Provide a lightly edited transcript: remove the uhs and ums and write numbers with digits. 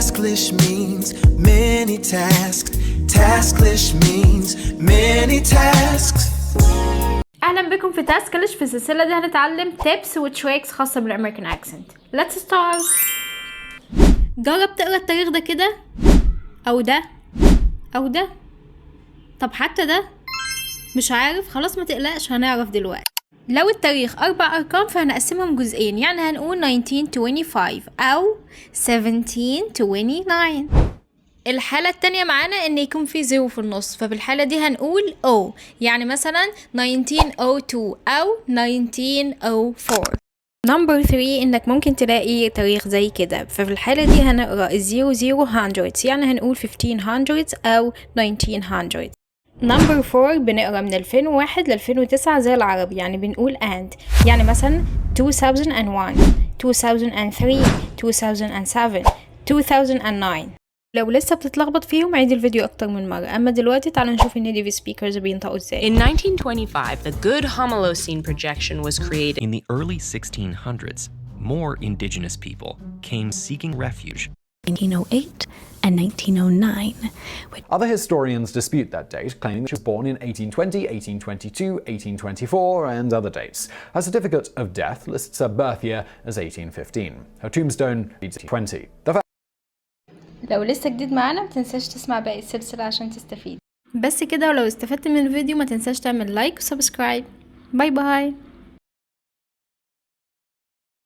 Tasklish means many tasks. Tasklish means many tasks. اهلا بكم في تاسكلش. في السلسله دي هنتعلم tips وتريكس خاصه بالامريكان اكسنت. Let's start. جرب تقرا التاريخ ده كده او ده او ده. طب حتى ده مش عارف؟ خلاص ما تقلقش، هنعرف دلوقتي. لو التاريخ 4 أرقام فهنقسمهم جزئين، يعني هنقول 1925 أو 1729. الحالة التانية معانا ان يكون في زيرو في النص، فبالحالة دي هنقول O، يعني مثلا 1902 أو 1904. نمبر 3 انك ممكن تلاقي تاريخ زي كده، ففي الحالة دي هنقرأ الزيرو زيرو hundreds، يعني هنقول 1500 أو 1900. نمبر 4 بنقرا من 2001 ل 2009 زي العربي، يعني بنقول and، يعني مثلا 2001 2003 2007 2009. لو لسه بتتلخبط فيهم عيد الفيديو اكتر من مرة. اما دلوقتي تعالوا نشوف النيتيف سبيكرز بينطقوا ازاي. In 1925, the good Homolocene projection was created. In the early 1600s, more indigenous people came seeking refuge. 1908 and 1909. Other historians dispute that date, claiming she was born in 1820, 1822, 1824, and other dates. Her certificate of death lists her birth year as 1815. Her tombstone reads 1820. لو لسه جديد معانا متنساش تسمع باقي السلسلة عشان تستفيد. بس كده، ولو استفدت من الفيديو ما تنساش تعمل لايك وسبسكرايب. باي باي.